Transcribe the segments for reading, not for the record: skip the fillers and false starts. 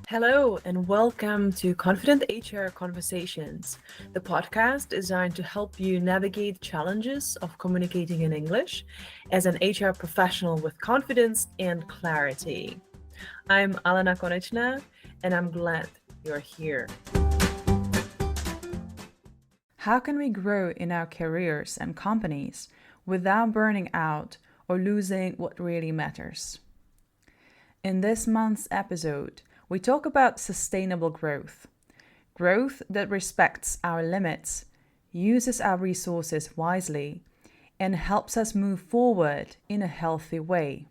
Hello, and welcome to Confident HR Conversations, the podcast designed to help you navigate challenges of communicating in English as an HR professional with confidence and clarity. I'm Tereza Korecká, and I'm glad you're here. How can we grow in our careers and companies without burning out or losing what really matters? In this month's episode, we talk about sustainable growth. Growth that respects our limits, uses our resources wisely, and helps us move forward in a healthy way.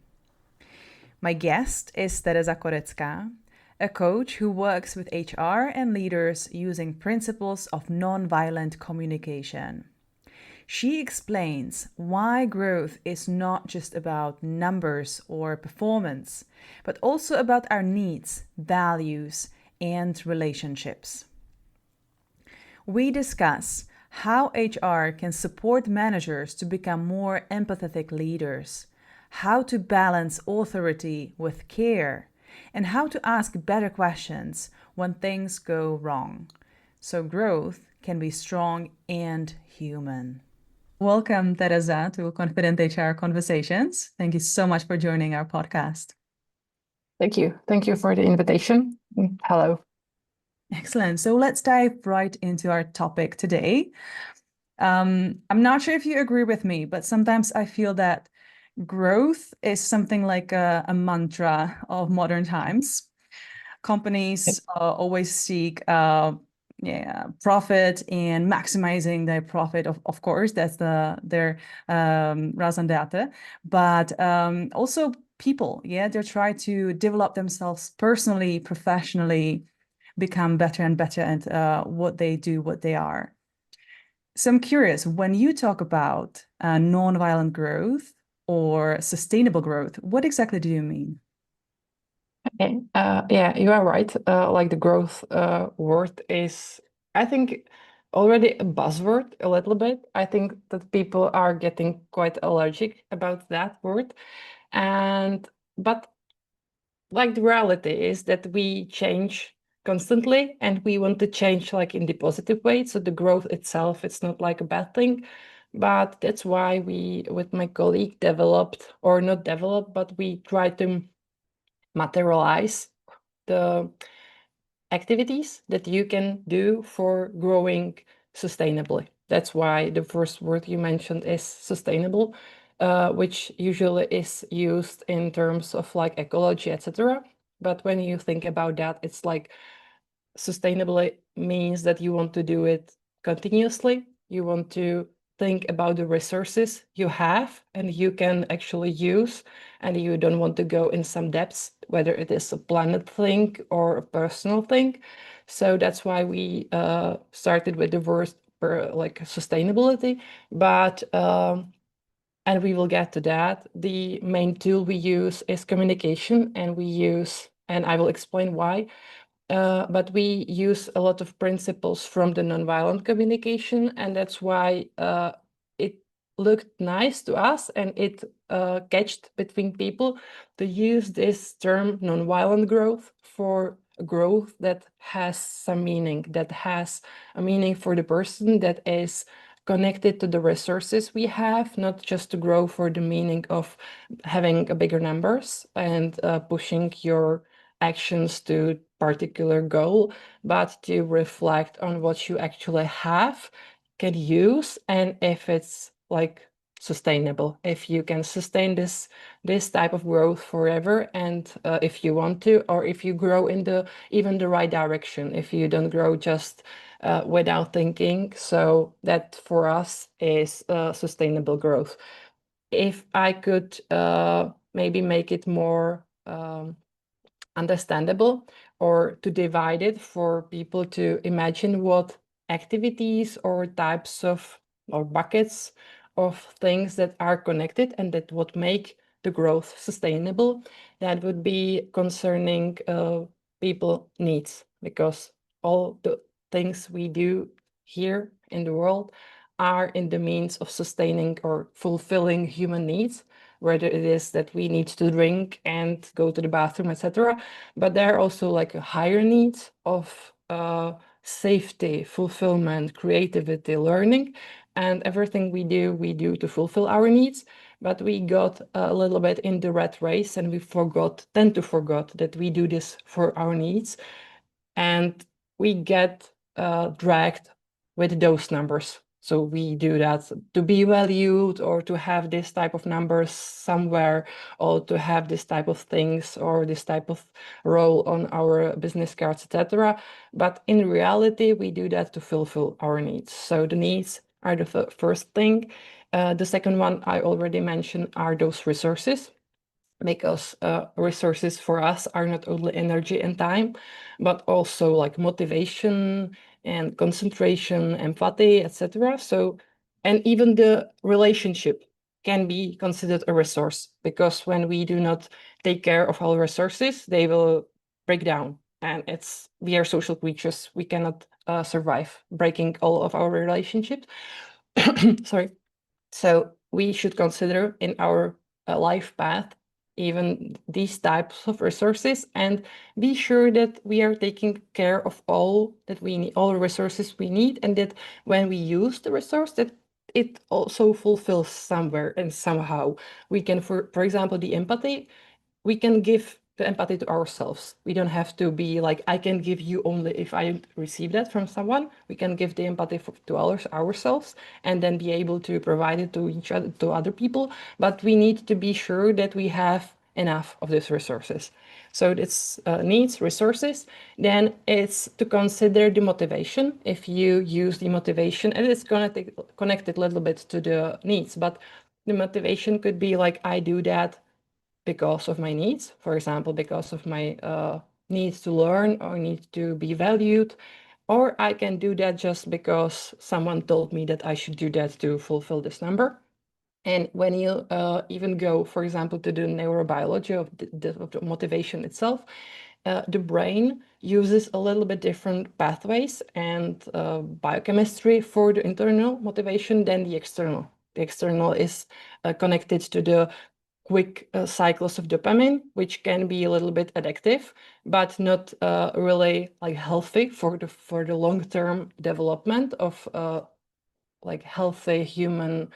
My guest is Tereza Korecká, a coach who works with HR and leaders using principles of nonviolent communication. She explains why growth is not just about numbers or performance, but also about our needs, values, and relationships. We discuss how HR can support managers to become more empathetic leaders, how to balance authority with care, and how to ask better questions when things go wrong, so growth can be strong and human. Welcome, Tereza, to Confident HR Conversations. Thank you so much for joining our podcast. Thank you. Thank you for the invitation. Hello. Excellent. So let's dive right into our topic today. I'm not sure if you agree with me, but sometimes I feel that growth is something like a mantra of modern times. Companies always seek profit and maximizing their profit. Of course, that's their raison d'être. But also people, they try to develop themselves personally, professionally, become better and better at what they do, what they are. So I'm curious, when you talk about nonviolent growth or sustainable growth, what exactly do you mean? Okay. Yeah, you are right. Like the growth word is, I think, already a buzzword a little bit. I think that people are getting quite allergic about that word. But like the reality is that we change constantly and we want to change like in the positive way. So the growth itself, it's not like a bad thing. But that's why we, with my colleague, but we try to materialize the activities that you can do for growing sustainably. That's why the first word you mentioned is sustainable, which usually is used in terms of like ecology, etc. But when you think about that, it's like sustainably means that you want to do it continuously. You want to think about the resources you have and you can actually use, and you don't want to go in some depths, whether it is a planet thing or a personal thing. So that's why we started with the word like sustainability, but and we will get to that. The main tool we use is communication, and I will explain why. But we use a lot of principles from the nonviolent communication, and that's why it looked nice to us and it catched between people to use this term nonviolent growth for growth that has some meaning, that has a meaning for the person, that is connected to the resources we have, not just to grow for the meaning of having a bigger numbers and pushing your actions to particular goal, but to reflect on what you actually have, can use, and if it's like sustainable, if you can sustain this type of growth forever, and if you want to, or if you grow in even the right direction, if you don't grow just without thinking. So that for us is sustainable growth. If I could maybe make it more understandable, or to divide it for people to imagine what activities or types of or buckets of things that are connected and that would make the growth sustainable, that would be concerning people needs, because all the things we do here in the world are in the means of sustaining or fulfilling human needs. whether it is that we need to drink and go to the bathroom, etc. But there are also like a higher needs of safety, fulfillment, creativity, learning, and everything we do to fulfill our needs. But we got a little bit in the rat race, and we tend to forget that we do this for our needs, and we get dragged with those numbers. So we do that to be valued, or to have this type of numbers somewhere, or to have this type of things, or this type of role on our business cards, etc. But in reality, we do that to fulfill our needs. So the needs are the first thing. The second one I already mentioned are those resources, because resources for us are not only energy and time, but also like motivation and concentration, empathy, etc. So, and even the relationship can be considered a resource, because when we do not take care of our resources, they will break down. And we are social creatures. We cannot survive breaking all of our relationships. Sorry. So we should consider in our life path even these types of resources, and be sure that we are taking care of all that we need, all resources we need, and that when we use the resource, that it also fulfills somewhere and somehow. We can, for example, the empathy, we can give the empathy to ourselves. We don't have to be like, I can give you only if I receive that from someone. We can give the empathy to ourselves, and then be able to provide it to each other, to other people. But we need to be sure that we have enough of these resources. So it's needs, resources. Then it's to consider the motivation. If you use the motivation, and it's going to connect it a little bit to the needs, but the motivation could be like, I do that because of my needs, for example, because of my needs to learn or need to be valued, or I can do that just because someone told me that I should do that to fulfill this number. And when you even go, for example, to the neurobiology of the motivation itself, the brain uses a little bit different pathways and biochemistry for the internal motivation than the external. The external is connected to the quick cycles of dopamine, which can be a little bit addictive, but not really like healthy for the long-term development of like healthy human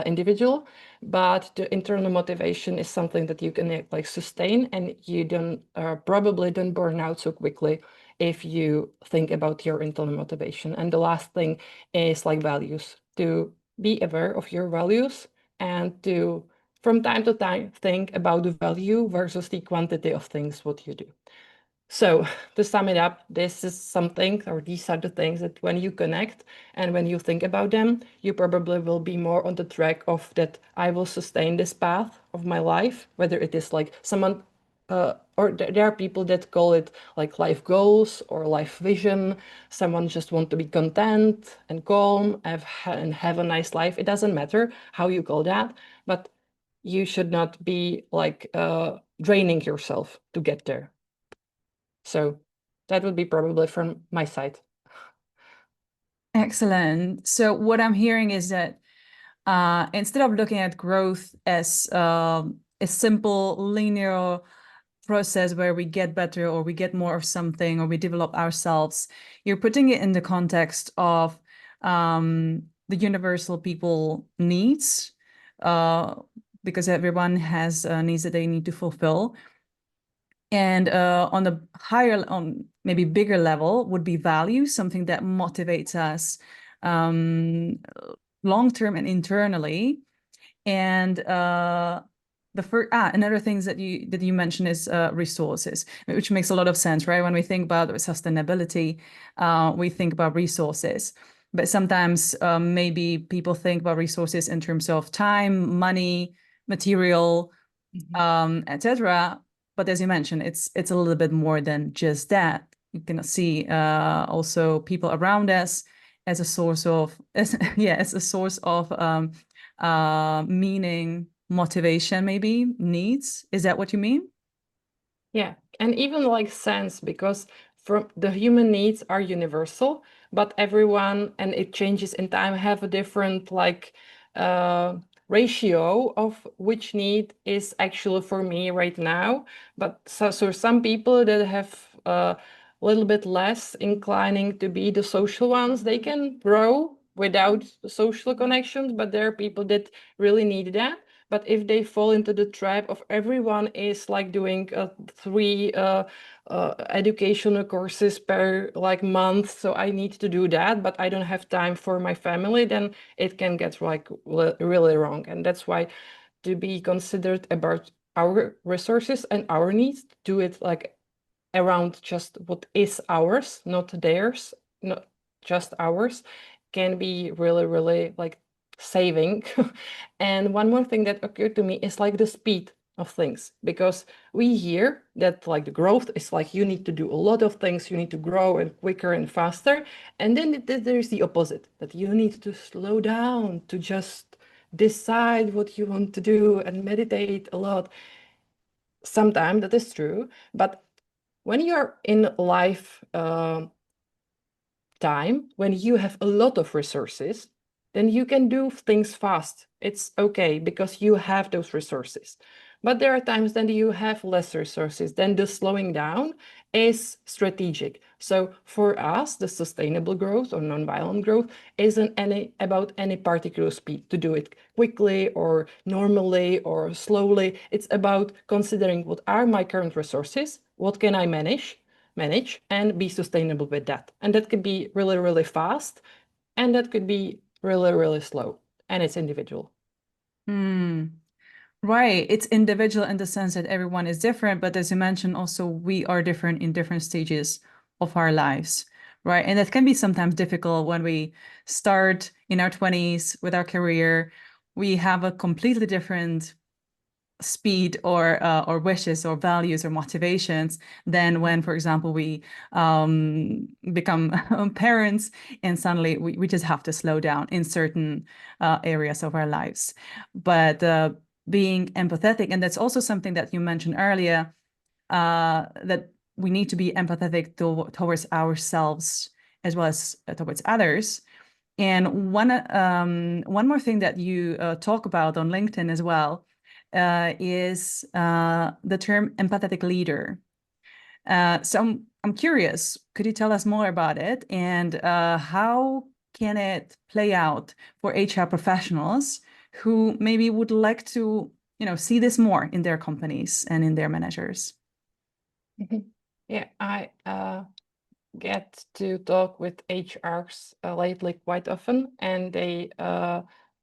individual. But the internal motivation is something that you can like sustain, and you don't probably don't burn out so quickly if you think about your internal motivation. And the last thing is like values, to be aware of your values, and to from time to time think about the value versus the quantity of things what you do. So to sum it up, this is something, or these are the things that when you connect and when you think about them, you probably will be more on the track of that I will sustain this path of my life, whether it is like someone, or there are people that call it like life goals or life vision. Someone just want to be content and calm and have a nice life. It doesn't matter how you call that, but you should not be like draining yourself to get there. So that would be probably from my side. Excellent. So what I'm hearing is that instead of looking at growth as a simple linear process where we get better or we get more of something or we develop ourselves, you're putting it in the context of the universal people needs, because everyone has needs that they need to fulfill. And on the higher, on maybe bigger level, would be value, something that motivates us long-term and internally. And another things that you mentioned is resources, which makes a lot of sense, right? When we think about sustainability, we think about resources. But sometimes maybe people think about resources in terms of time, money, material, etc. But as you mentioned, it's a little bit more than just that. You can see also people around us as a source of as a source of meaning, motivation, maybe needs. Is that what you mean? Yeah, and even like sense, because from the human needs are universal, but everyone, and it changes in time, have a different like ratio of which need is actually for me right now. But so some people that have a little bit less inclining to be the social ones, they can grow without social connections, but there are people that really need that. But if they fall into the trap of everyone is like doing 3 educational courses per like month, so I need to do that, but I don't have time for my family, then it can get like really wrong. And that's why to be considered about our resources and our needs, do it like around just what is ours, not theirs, not just ours, can be really, really like saving. And one more thing that occurred to me is like the speed of things, because we hear that like the growth is like you need to do a lot of things, you need to grow and quicker and faster. And then there's the opposite, that you need to slow down, to just decide what you want to do and meditate a lot. Sometimes that is true, but when you're in life time, when you have a lot of resources, then you can do things fast. It's okay because you have those resources. But there are times then you have less resources, then the slowing down is strategic. So for us, the sustainable growth or nonviolent growth isn't about any particular speed, to do it quickly or normally or slowly. It's about considering what are my current resources, what can I manage and be sustainable with that. And that could be really, really fast, and that could be really, really slow, and it's individual. Right. It's individual in the sense that everyone is different, but as you mentioned, also we are different in different stages of our lives, right? And that can be sometimes difficult when we start in our 20s with our career. We have a completely different speed or wishes or values or motivations than when, for example, we become parents and suddenly we just have to slow down in certain areas of our lives. But being empathetic, and that's also something that you mentioned earlier, that we need to be empathetic towards ourselves as well as towards others. And one more thing that you talk about on LinkedIn as well is the term empathetic leader. So I'm curious, could you tell us more about it, and how can it play out for HR professionals who maybe would like to, see this more in their companies and in their managers? Yeah, I get to talk with HRs lately quite often, and they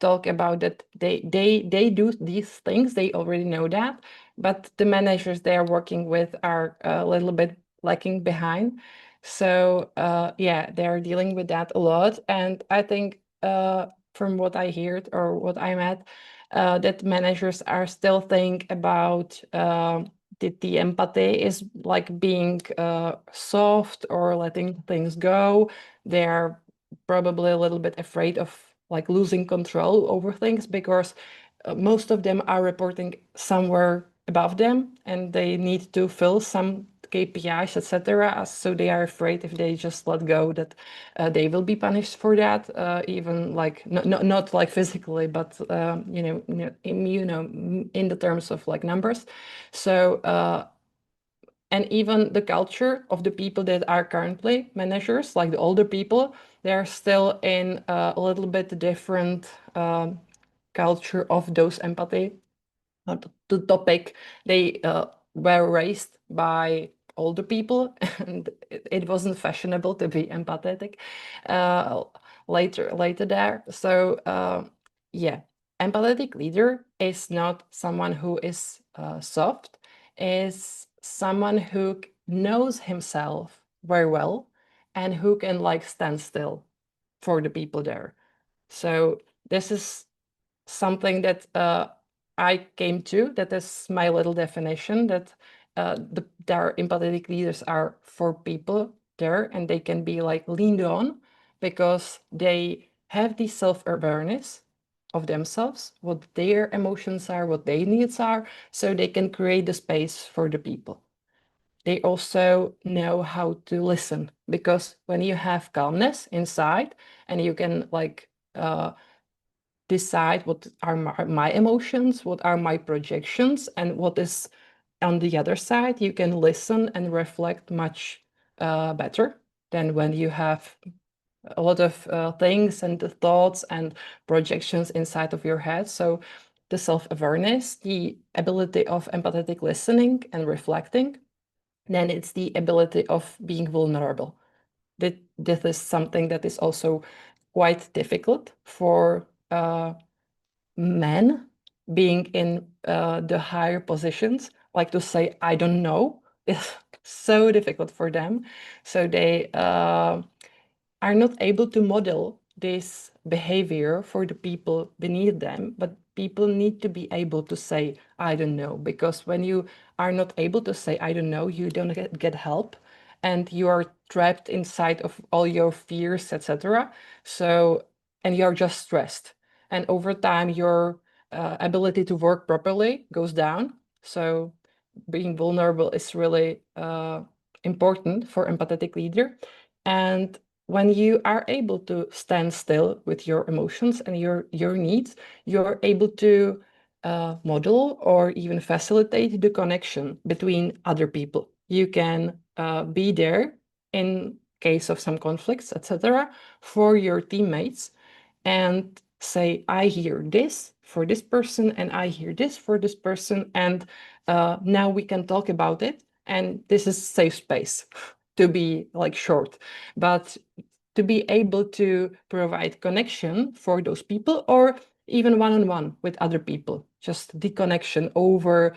talk about that they do these things, they already know that, but the managers they are working with are a little bit lacking behind. So yeah, they're dealing with that a lot, and I think from what I heard or what I'm at, that managers are still think about the empathy is like being soft or letting things go. They're probably a little bit afraid of like losing control over things, because most of them are reporting somewhere above them and they need to fill some KPIs, etc. So they are afraid if they just let go that they will be punished for that, even like not like physically, but in the terms of like numbers. So and even the culture of the people that are currently managers, like the older people, they're still in a little bit different culture of those empathy. The topic, they were raised by older people, and it wasn't fashionable to be empathetic later there. So yeah, empathetic leader is not someone who is soft, is someone who knows himself very well and who can like stand still for the people there. So this is something that I came to. That is my little definition, that their empathetic leaders are for people there, and they can be like leaned on because they have the self-awareness of themselves, what their emotions are, what their needs are, so they can create the space for the people. They also know how to listen, because when you have calmness inside and you can like decide what are my emotions, what are my projections, and what is on the other side. You can listen and reflect much better than when you have a lot of things and the thoughts and projections inside of your head. So the self-awareness, the ability of empathetic listening and reflecting, then it's the ability of being vulnerable. This is something that is also quite difficult for men being in the higher positions, like to say, I don't know, is so difficult for them. So they are not able to model this behavior for the people beneath them, but people need to be able to say, I don't know, because when you are not able to say, I don't know, you don't get help and you are trapped inside of all your fears, etc. So, and you're just stressed. And over time, your ability to work properly goes down. So being vulnerable is really important for empathetic leader. And when you are able to stand still with your emotions and your needs, you're able to model or even facilitate the connection between other people. You can be there in case of some conflicts, etc., for your teammates and say, I hear this for this person and I hear this for this person, and now we can talk about it, and this is safe space to be like short, but to be able to provide connection for those people, or even one-on-one with other people, just the connection over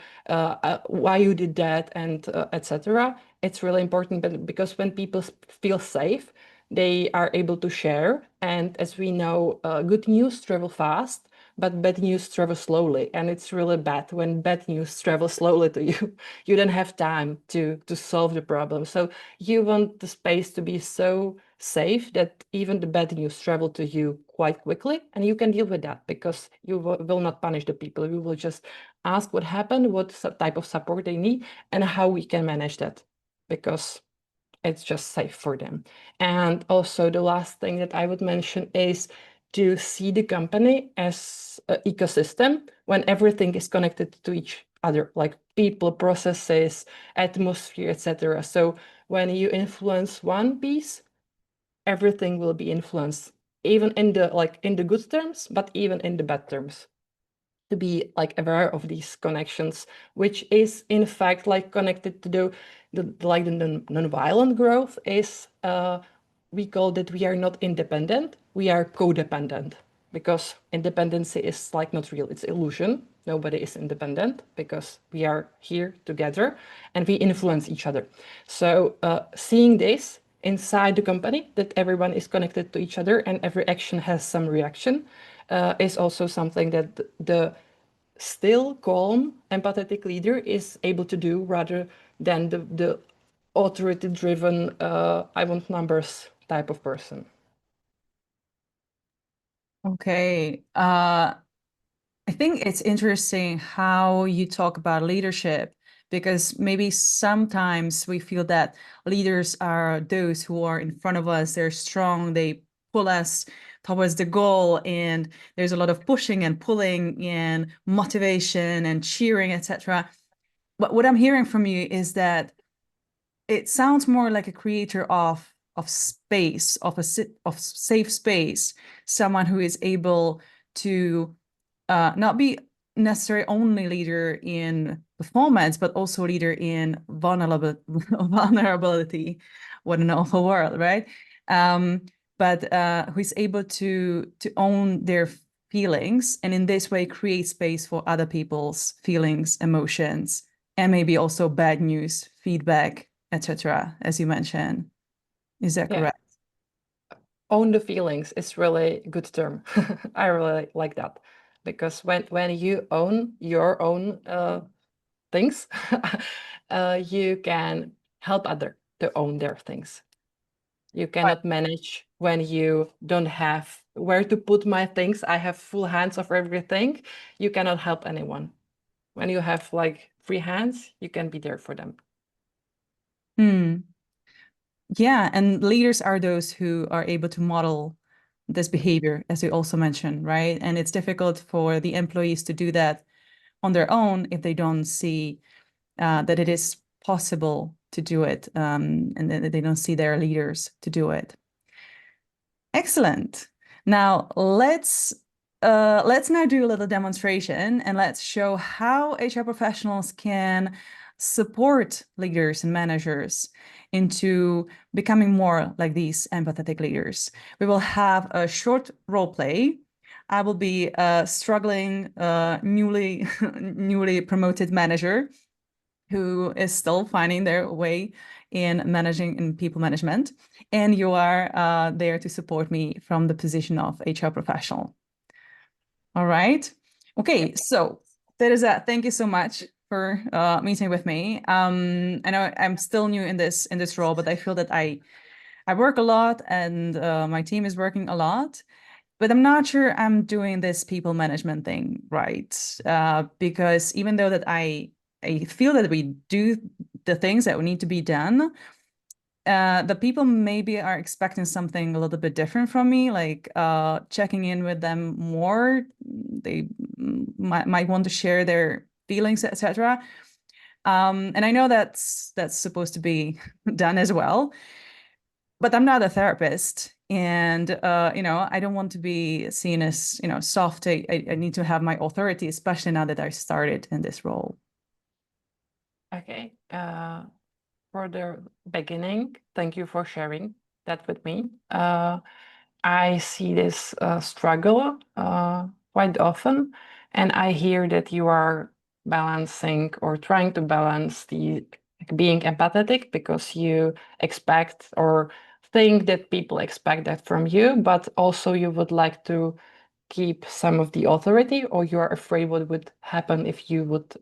why you did that and etc. It's really important, but because when people feel safe, they are able to share. And as we know, good news travel fast, but bad news travel slowly. And it's really bad when bad news travels slowly to you. You don't have time to solve the problem. So you want the space to be so safe that even the bad news travel to you quite quickly, and you can deal with that because you will not punish the people. You will just ask what happened, what type of support they need, and how we can manage that, because it's just safe for them. And also the last thing that I would mention is to see the company as an ecosystem when everything is connected to each other, like people, processes, atmosphere, etc. So when you influence one piece, everything will be influenced, even in the good terms, but even in the bad terms. To be like aware of these connections, which is in fact like connected to the non-violent growth is we call that we are not independent, we are codependent, because independency is like not real, it's illusion. Nobody is independent because we are here together and we influence each other. So seeing this inside the company, that everyone is connected to each other and every action has some reaction, is also something that the still calm, empathetic leader is able to do, rather than the authority-driven, I want numbers type of person. Okay. I think it's interesting how you talk about leadership, because maybe sometimes we feel that leaders are those who are in front of us, they're strong, they pull us towards the goal, and there's a lot of pushing and pulling and motivation and cheering, etc. But what I'm hearing from you is that it sounds more like a creator of space, of of safe space, someone who is able to not be necessarily only leader in performance, but also leader in vulnerability. What an awful world, right? But who is able to own their feelings, and in this way create space for other people's feelings, emotions, and maybe also bad news, feedback, etc., as you mentioned. Is that Yeah, correct? own the feelings is really a good term. I really like that, because when you own your own things, you can help other to own their things. You cannot manage when you don't have where to put my things. I have full hands of everything. You cannot help anyone. When you have like free hands, you can be there for them. Hmm. Yeah, and leaders are those who are able to model this behavior, as you also mentioned, right? And it's difficult for the employees to do that on their own if they don't see that it is possible to do it, and that they don't see their leaders to do it. Excellent. Now let's now do a little demonstration and let's show how HR professionals can support leaders and managers into becoming more like these empathetic leaders. We will have a short role play. I will be a struggling, newly promoted manager who is still finding their way in managing in people management, and you are there to support me from the position of HR professional. All right. Okay, so Tereza, thank you so much for meeting with me. I know I'm still new in this role, but I feel that I work a lot and my team is working a lot, but I'm not sure I'm doing this people management thing right. Because even though that I feel that we do the things that need to be done, the people maybe are expecting something a little bit different from me, like checking in with them more. They might want to share their feelings, etc. And I know that's supposed to be done as well, but I'm not a therapist, and I don't want to be seen as soft. I need to have my authority, especially now that I started in this role. Okay. For the beginning, thank you for sharing that with me. I see this struggle quite often, and I hear that you are balancing or trying to balance the being empathetic because you expect or think that people expect that from you, but also you would like to keep some of the authority, or you are afraid what would happen if you would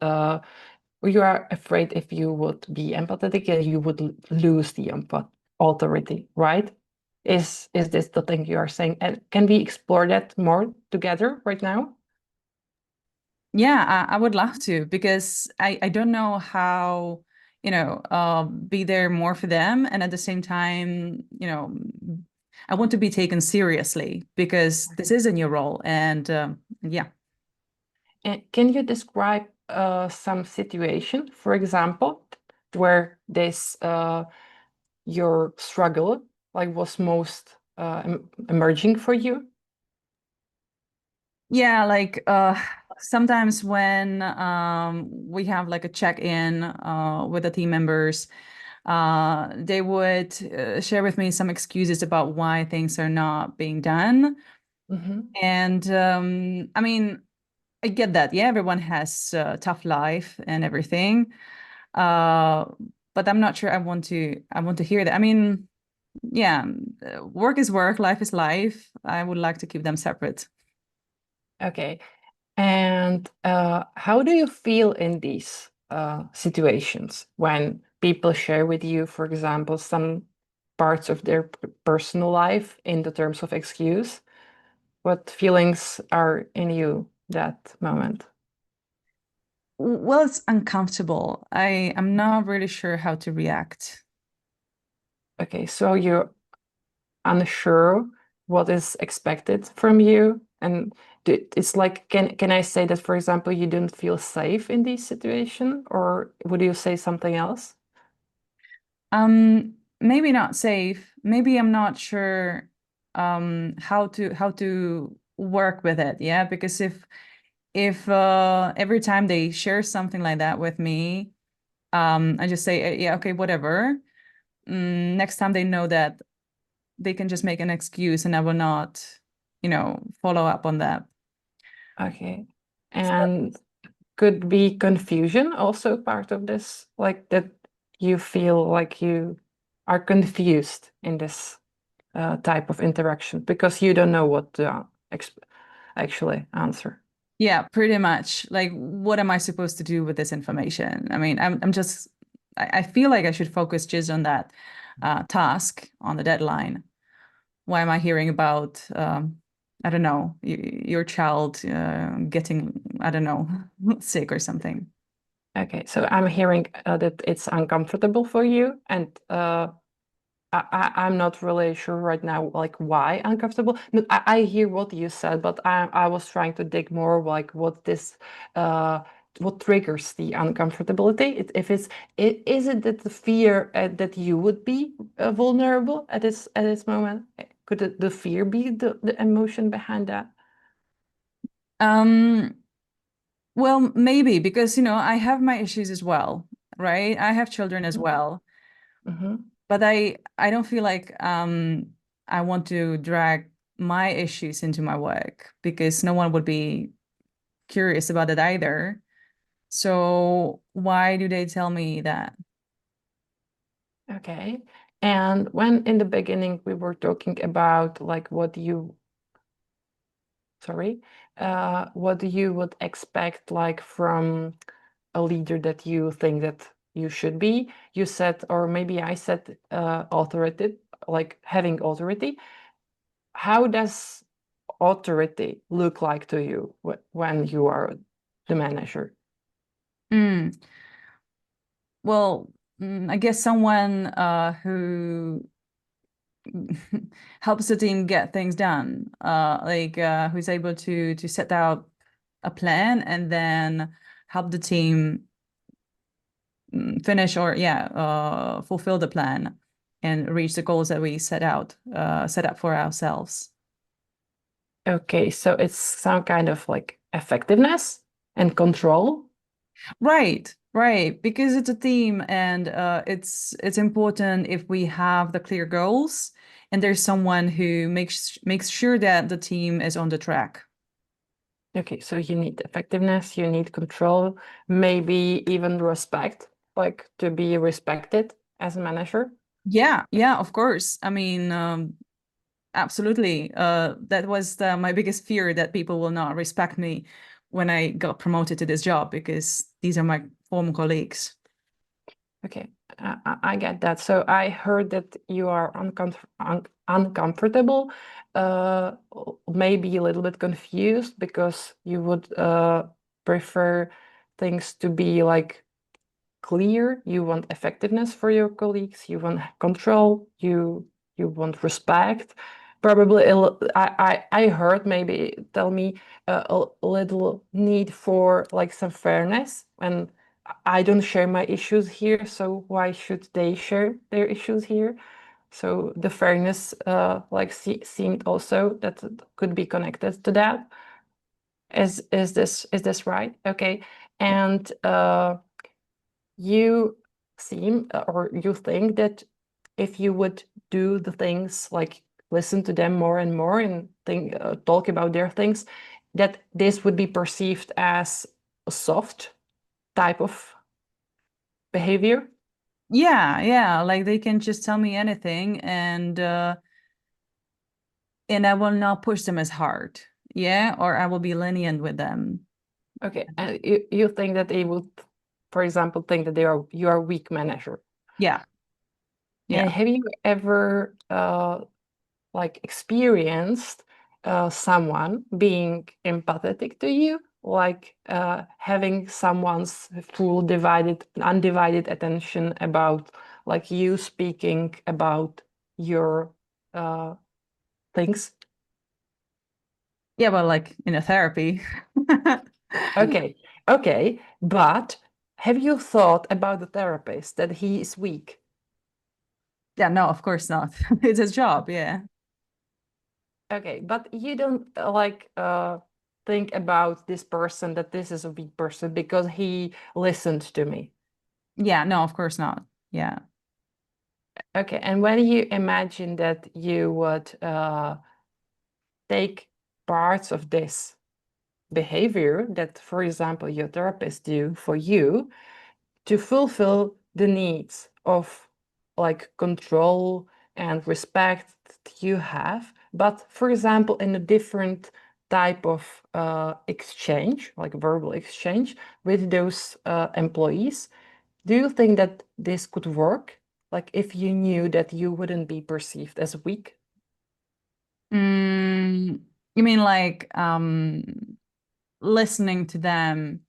you are afraid if you would be empathetic and you would lose the authority, right? Is this the thing you are saying? And can we explore that more together right now? Yeah, I would love to, because I don't know how, be there more for them. And at the same time, I want to be taken seriously because this is a new role. And yeah. And can you describe some situation, for example, where this your struggle like was most emerging for you? Yeah, like sometimes when we have like a check-in with the team members, they would share with me some excuses about why things are not being done. Mm-hmm. And I mean, I get that. Yeah, everyone has a tough life and everything. Uh, but I'm not sure I want to hear that. I mean, yeah, work is work, life is life. I would like to keep them separate. Okay. And how do you feel in these situations when people share with you, for example, some parts of their personal life in the terms of excuse? What feelings are in you that moment? Well, it's uncomfortable. I'm not really sure how to react. Okay, so you're unsure what is expected from you, and it's like, can I say that, for example, you don't feel safe in this situation, or would you say something else? Maybe not safe. Maybe I'm not sure how to work with it. Yeah, because if every time they share something like that with me, I just say, yeah, okay, whatever. Next time they know that they can just make an excuse and I will not, follow up on that. Okay. So, And could be confusion also part of this, like that you feel like you are confused in this type of interaction because you don't know what to actually answer. yeah, pretty much. Like, what am I supposed to do with this information? I mean, I'm just, I feel like I should focus just on that task on the deadline. Why am I hearing about, I don't know, your child getting, I don't know, sick or something? Okay, so I'm hearing that it's uncomfortable for you, and I'm not really sure right now, like why uncomfortable. No, I hear what you said, but I was trying to dig more, like uh, what triggers the uncomfortability. If it's, is it that the fear that you would be vulnerable at this moment? Could the fear be the emotion behind that? Um, well, maybe because, I have my issues as well, right? I have children as well, Mm-hmm. but I don't feel like I want to drag my issues into my work because no one would be curious about it either. So why do they tell me that? Okay. And when in the beginning we were talking about like sorry, what you would expect like from a leader that you think that you should be, you said, or maybe I said, authority, like having authority. How does authority look like to you when you are the manager? Mm, well, I guess someone who helps the team get things done, who's able to set out a plan and then help the team finish or fulfill the plan and reach the goals that we set up for ourselves. Okay, so it's some kind of like effectiveness and control. Right, right, because it's a team and it's important if we have the clear goals and there's someone who makes sure that the team is on the track. Okay, so you need effectiveness, you need control, maybe even respect, like to be respected as a manager. Yeah, yeah, of course. I mean, absolutely. That was my biggest fear that people will not respect me when I got promoted to this job because these are my former colleagues. Okay, I get that. So I heard that you are uncomfortable, uh, maybe a little bit confused because you would prefer things to be like clear. You want effectiveness for your colleagues. You want control. You want respect. Probably I heard, maybe tell me, a little need for like some fairness. And I don't share my issues here, so why should they share their issues here? So the fairness, like seemed also that it could be connected to that. Is this right? Okay, and you seem, or you think that if you would do the things like listen to them more and more and talk about their things, that this would be perceived as a soft type of behavior. Yeah, yeah, like they can just tell me anything and I will not push them as hard. Yeah, or I will be lenient with them. Okay, and you think that they would, for example, think that you are a weak manager. Yeah, And yeah. have you ever like experienced someone being empathetic to you, like having someone's full undivided attention about like you speaking about your uh, things? Yeah, well, like in a therapy. Okay, okay, but have you thought about the therapist that he is weak? Yeah, no, of course not. It's his job, yeah. Okay, but you don't think about this person that this is a weak person because he listened to me. Yeah, no, of course not. Yeah. Okay, and when you imagine that you would take parts of this behavior that, for example, your therapist do for you to fulfill the needs of like control and respect that you have, but for example, in a different type of exchange, like verbal exchange with those employees, do you think that this could work? Like if you knew that you wouldn't be perceived as weak? Mm, you mean like listening to them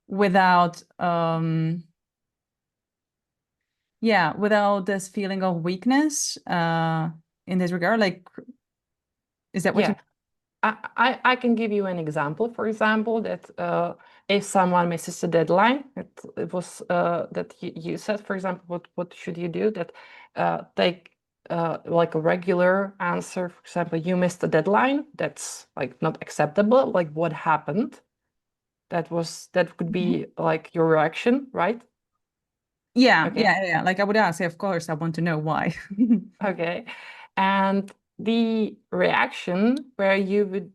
without Yeah, without this feeling of weakness in this regard, like, is that what you? Yeah. I can give you an example. For example, that if someone misses a deadline, it was that you said, for example, what should you do? That take like a regular answer. For example, you missed the deadline. That's like not acceptable. Like what happened? That could Mhm. be like your reaction, right? Yeah, Okay. yeah, yeah. Like I would ask, yeah, of course, I want to know why. Okay. And the reaction where you would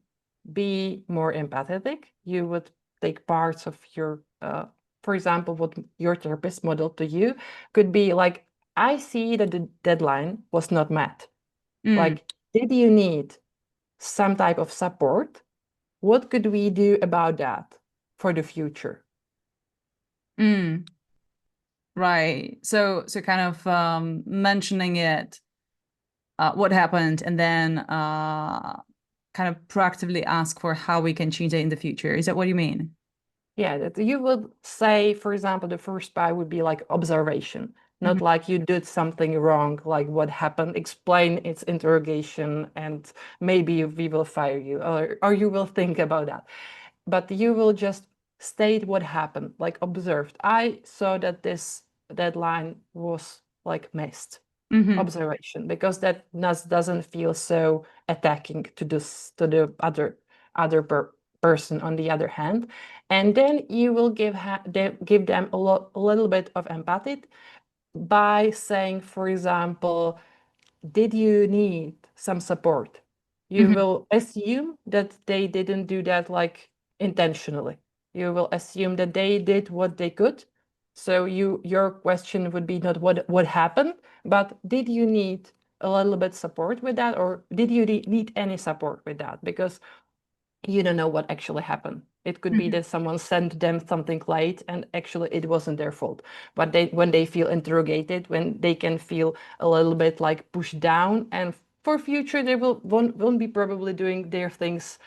be more empathetic, you would take parts of your, for example, what your therapist modeled to you could be like, I see that the deadline was not met. Mm, Like, did you need some type of support? What could we do about that for the future? mm, right. So kind of mentioning it, what happened, and then kind of proactively ask for how we can change it in the future. Is that what you mean? Yeah, that you would say, for example, the first part would be like observation, Mhm. not like you did something wrong, like what happened, explain its interrogation, and maybe we will fire you, or you will think about that. But you will just state what happened, like observed. I saw that this deadline was like missed. Mhm. Observation, because that doesn't feel so attacking to this to the other person on the other hand. And then you will give them a little bit of empathy by saying, for example, did you need some support? You Mhm. will assume that they didn't do that like intentionally. You will assume that they did what they could. So your question would be not what happened, but did you need a little bit support with that, or did you need any support with that? Because you don't know what actually happened. It could be Mhm. that someone sent them something late and actually it wasn't their fault. But when they feel interrogated, when they can feel a little bit like pushed down, and for future they won't be probably doing their things,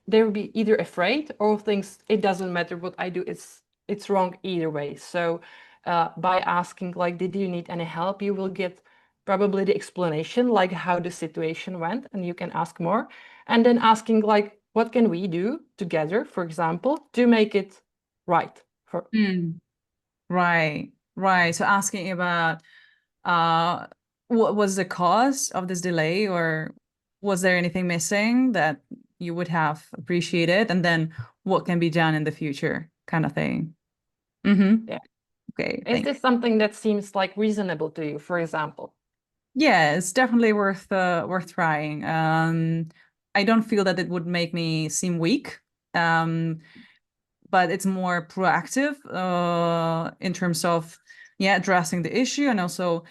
they will be either afraid or thinks it doesn't matter what I do, it's wrong either way. So by asking like, did you need any help, you will get probably the explanation like how the situation went, and you can ask more. And then asking like, what can we do together, for example, to make it right for. Mm. Right, right. So asking about uh what was the cause of this delay, or was there anything missing that you would have appreciated, and then what can be done in the future, kind of thing. Mm-hmm. Yeah, Okay, is thank. this something that seems like reasonable to you, for example? Yeah, it's definitely worth trying. I don't feel that it would make me seem weak. Um, but it's more proactive in terms of, yeah, addressing the issue, and also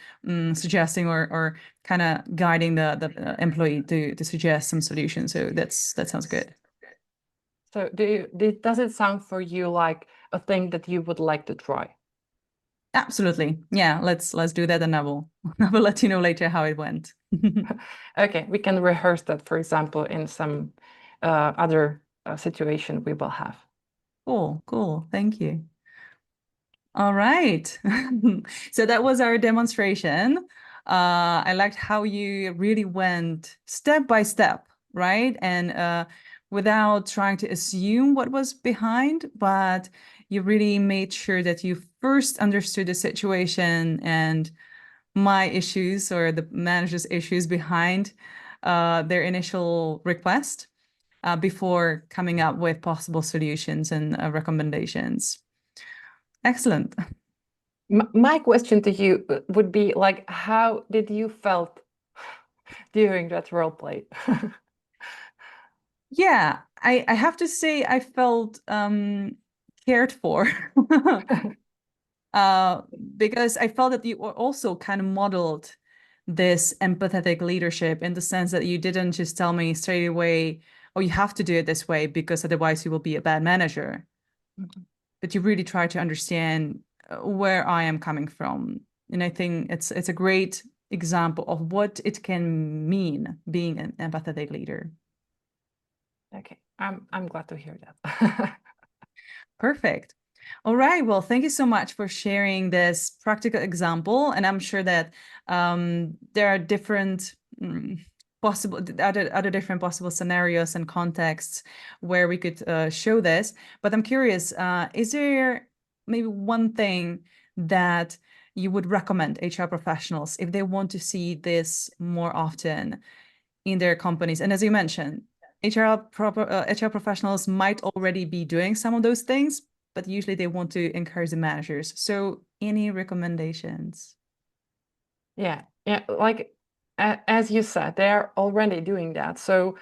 suggesting or kind of guiding the employee to suggest some solutions. So that sounds good. So does it sound for you like a thing that you would like to try? Absolutely. Yeah, let's do that, and I will I will let you know later how it went. Okay, we can rehearse that, for example, in some other situation we will have. Cool, cool. Thank you. All right. So that was our demonstration. I liked how you really went step by step, right? And without trying to assume what was behind, but you really made sure that you first understood the situation and my issues, or the manager's issues behind their initial request, before coming up with possible solutions and recommendations. Excellent. My question to you would be like, how did you felt during that role play? Yeah, I have to say I felt cared for. uh, because I felt that you also kind of modeled this empathetic leadership, in the sense that you didn't just tell me straight away, oh, you have to do it this way because otherwise you will be a bad manager. Mhm. But you really try to understand where I am coming from. And I think it's a great example of what it can mean being an empathetic leader. Okay, I'm glad to hear that. Perfect. All right. Well, thank you so much for sharing this practical example. And I'm sure that there are different other different possible scenarios and contexts where we could show this. But I'm curious, is there maybe one thing that you would recommend HR professionals if they want to see this more often in their companies? And as you mentioned, HR professionals might already be doing some of those things, but usually they want to encourage the managers. So any recommendations? Yeah, like as you said, they are already doing that. So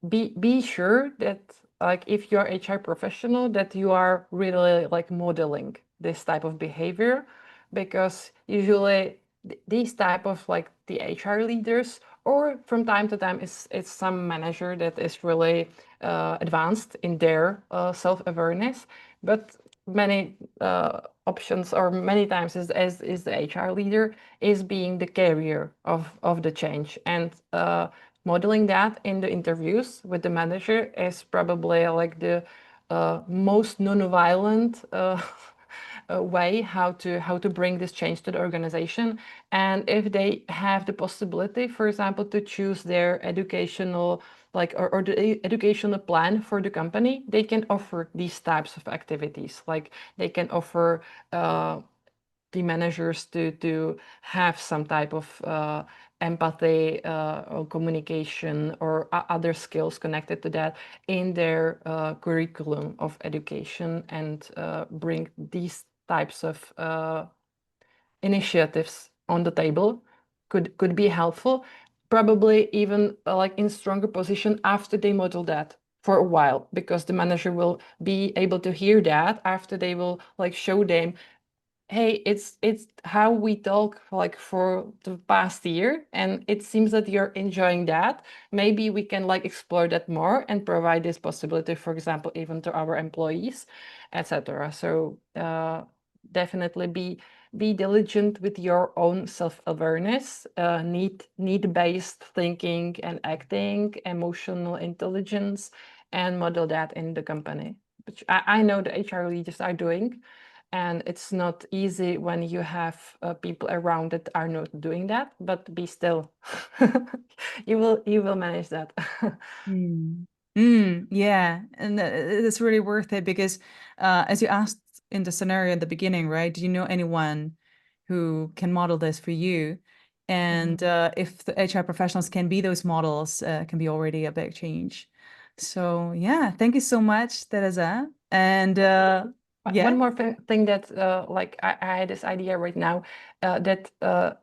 be sure that like if you're HR professional, that you are really like modeling this type of behavior, because usually these type of like the HR leaders, or from time to time it's some manager that is really advanced in their self-awareness, but many options, or many times is the HR leader is being the carrier of the change, and modeling that in the interviews with the manager is probably like the most non-violent way how to bring this change to the organization. And if they have the possibility, for example, to choose their educational like or the educational plan for the company, they can offer these types of activities. Like they can offer the managers to have some type of empathy or communication or other skills connected to that in their curriculum of education, and bring these types of initiatives on the table could be helpful, probably even like in stronger position after they model that for a while, because the manager will be able to hear that after they will like show them, hey, it's how we talk like for the past year, and it seems that you're enjoying that. Maybe we can like explore that more and provide this possibility, for example, even to our employees, etc. So definitely be diligent with your own self-awareness, need-based thinking and acting, emotional intelligence, and model that in the company, which I know the HR leaders are doing. And it's not easy when you have people around that are not doing that, but be still. You will manage that. Yeah, and it's really worth it because, as you asked in the scenario at the beginning, right? Do you know anyone who can model this for you? And if the HR professionals can be those models, can be already a big change. So yeah, thank you so much, Tereza. And yeah. One more thing that like I had this idea right now, that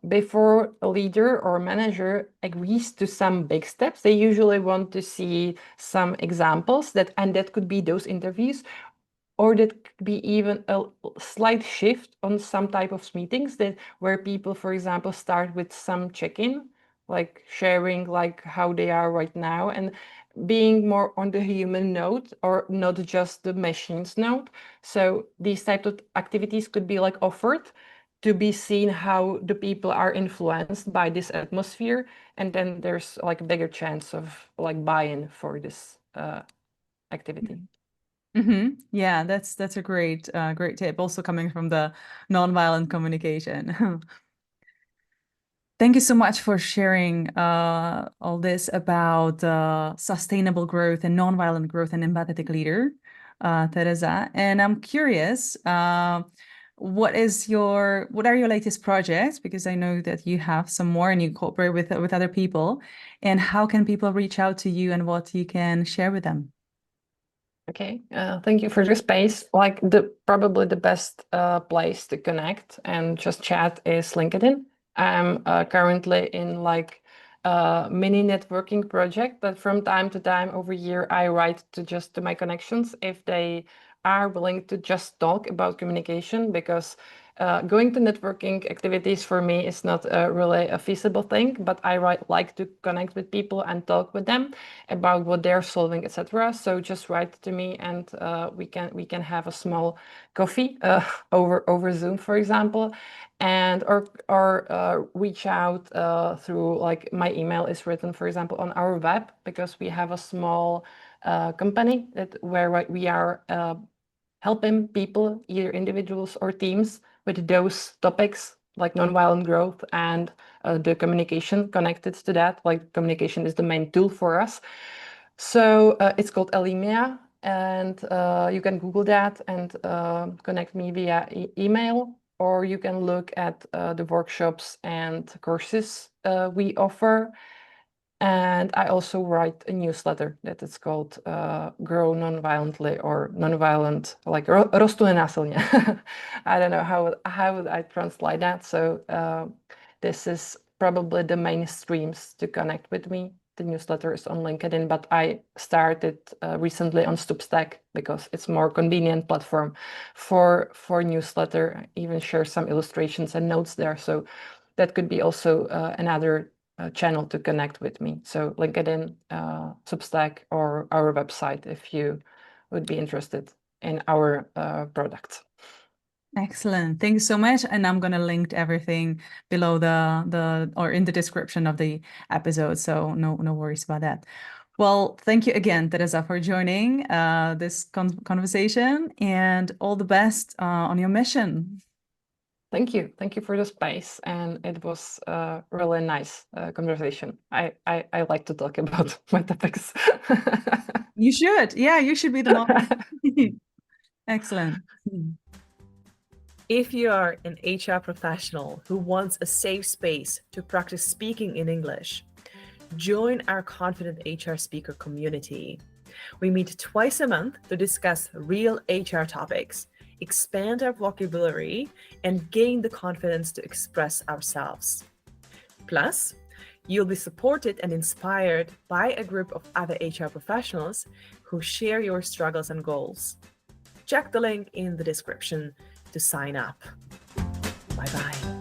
before a leader or a manager agrees to some big steps, they usually want to see some examples, and that could be those interviews, or that could be even a slight shift on some type of meetings, that where people, for example, start with some check-in, like sharing like how they are right now, and being more on the human note or not just the machines note. So these types of activities could be like offered to be seen how the people are influenced by this atmosphere, and then there's like a bigger chance of like buy-in for this activity. Yeah, that's a great great tip. Also coming from the nonviolent communication. Thank you so much for sharing all this about sustainable growth and nonviolent growth and empathetic leader, Tereza. And I'm curious, what are your latest projects? Because I know that you have some more and you cooperate with other people. And how can people reach out to you and what you can share with them? Okay, thank you for the space. Like probably the best place to connect and just chat is LinkedIn. I'm currently in like a mini networking project, but from time to time over year, I write to my connections if they are willing to just talk about communication, because going to networking activities for me is not really a feasible thing, but I like to connect with people and talk with them about what they're solving, etc. So just write to me, and we can have a small coffee over Zoom, for example, and or reach out through like my email is written, for example, on our web, because we have a small company where we are helping people, either individuals or teams, with those topics like nonviolent growth and the communication connected to that. Like communication is the main tool for us. So it's called Elimia, and you can Google that and connect me via email, or you can look at the workshops and courses we offer. And I also write a newsletter that is called Grow Nonviolently, or Nonviolent, like Rostu nenásilně. I don't know how would I translate that. So this is probably the main streams to connect with me. The newsletter is on LinkedIn, but I started recently on Substack because it's more convenient platform for newsletter. I even share some illustrations and notes there. So that could be also another channel to connect with me. So LinkedIn, Substack, or our website if you would be interested in our products. Excellent. Thank you so much. And I'm going to link everything below or in the description of the episode. So no worries about that. Well, thank you again, Tereza, for joining this conversation, and all the best on your mission. Thank you. Thank you for the space. And it was a really nice conversation. I like to talk about my topics. You should. Yeah, you should be the model. Excellent. If you are an HR professional who wants a safe space to practice speaking in English, join our Confident HR Speaker community. We meet twice a month to discuss real HR topics, expand our vocabulary, and gain the confidence to express ourselves. Plus, you'll be supported and inspired by a group of other HR professionals who share your struggles and goals. Check the link in the description to sign up. Bye-bye.